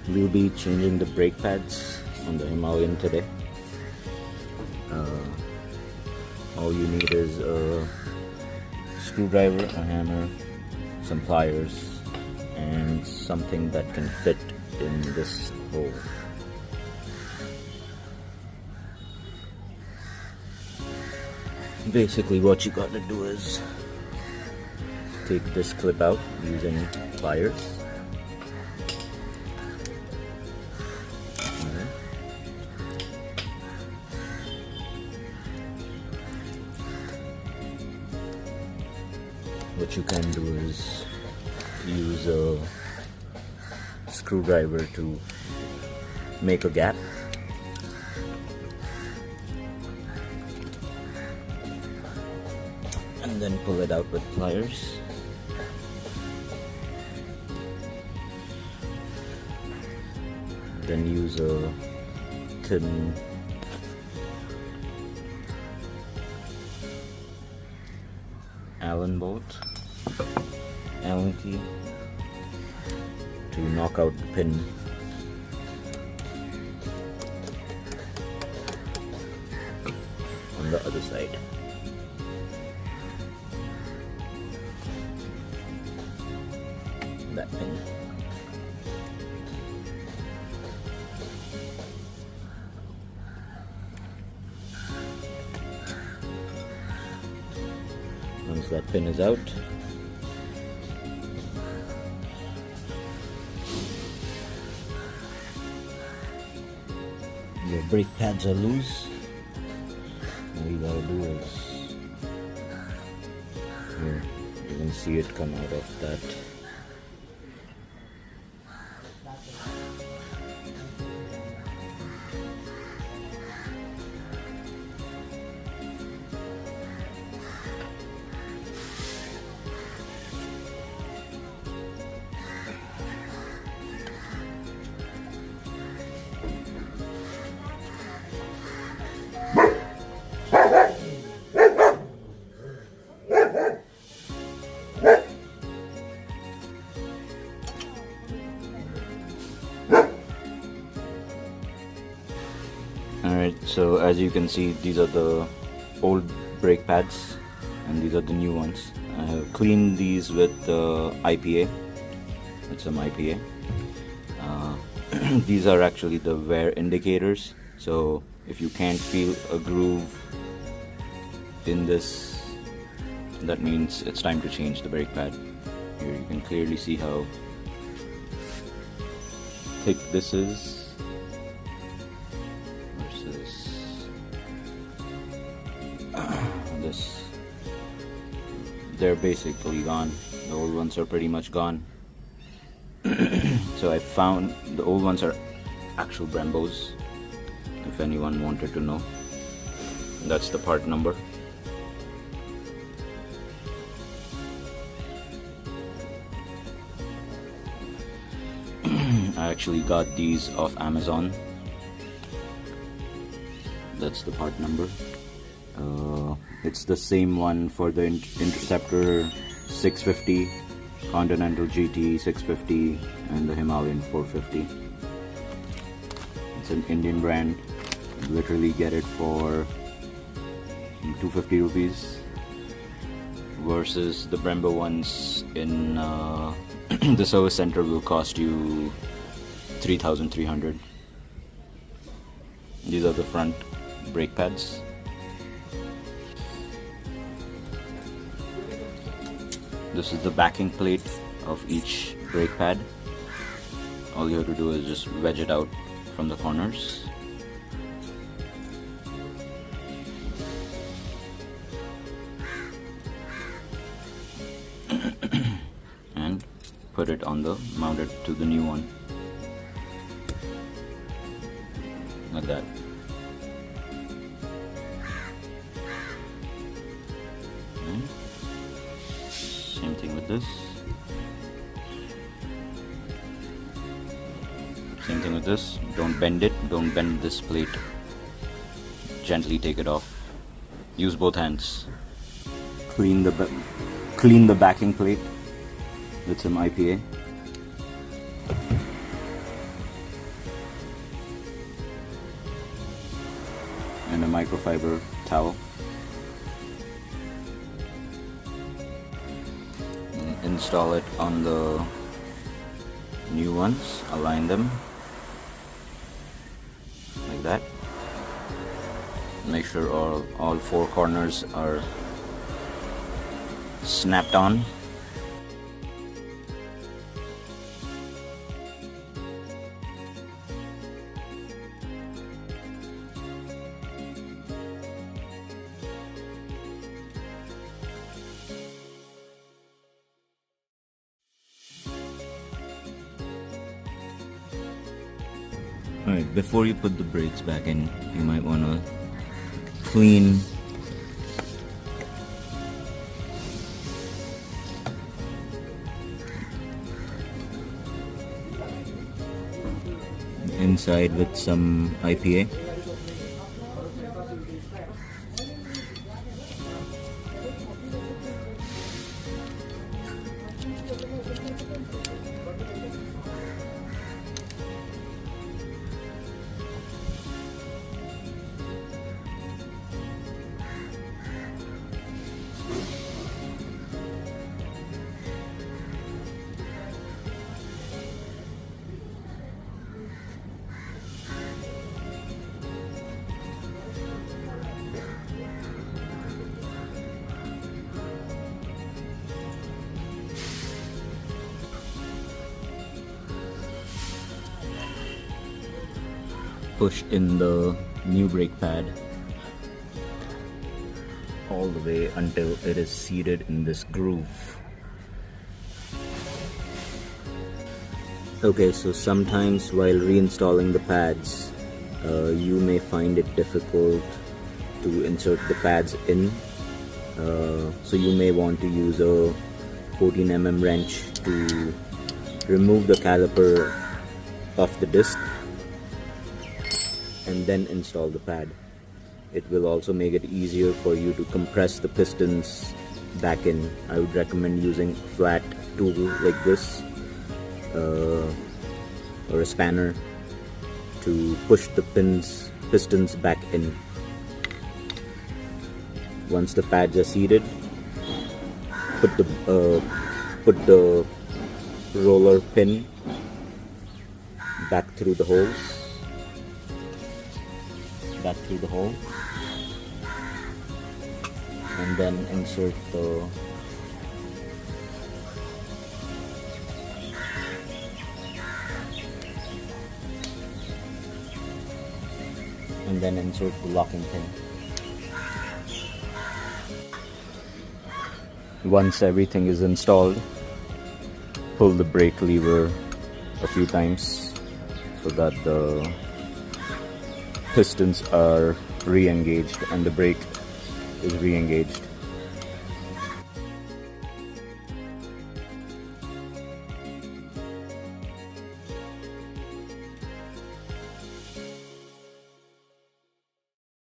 We'll be changing the brake pads on the Himalayan today. All you need is a screwdriver, a hammer, some pliers, and something that can fit in this hole. Basically what you gotta do is take this clip out using pliers. What you can do is use a screwdriver to make a gap. And then pull it out with pliers. Then use a thin Allen key to knock out the pin. On the other side. That pin. Once that pin is out, your brake pads are loose. All you gotta do is, here, you can see it come out of that. Alright, so as you can see, these are the old brake pads and these are the new ones. I have cleaned these with IPA, with some IPA. These are actually the wear indicators, so if you can't feel a groove in this, that means it's time to change the brake pad. Here you can clearly see how thick this is versus this. They're basically gone. The old ones are pretty much gone. So I found the old ones are actual Brembos, if anyone wanted to know. That's the part number. I actually got these off Amazon. That's the part number. It's the same one for the Interceptor 650, Continental GT 650, and the Himalayan 450. It's an Indian brand. You literally get it for 250 rupees versus the Brembo ones in the service center will cost you 3,300. These are the front brake pads. This is the backing plate of each brake pad. All you have to do is just wedge it out from the corners. And put it on the, mounted to the new one. Like that. Same thing with this. Same thing with this. Don't bend it. Don't bend this plate. Gently take it off. Use both hands. Clean the backing plate with some IPA. microfiber towel. And install it on the new ones, align them like that. Make sure all four corners are snapped on. Alright, before you put the brakes back in, you might want to clean inside with some IPA. Push in the new brake pad all the way until it is seated in this groove. Okay, so sometimes while reinstalling the pads, you may find it difficult to insert the pads in. So you may want to use a 14mm wrench to remove the caliper of the disc and then install the pad. It will also make it easier for you to compress the pistons back in. I would recommend using a flat tool like this or a spanner to push the pistons back in. Once the pads are seated, put the roller pin back through the hole, and then insert the locking pin. Once everything is installed, pull the brake lever a few times so that the pistons are re-engaged and the brake is re-engaged.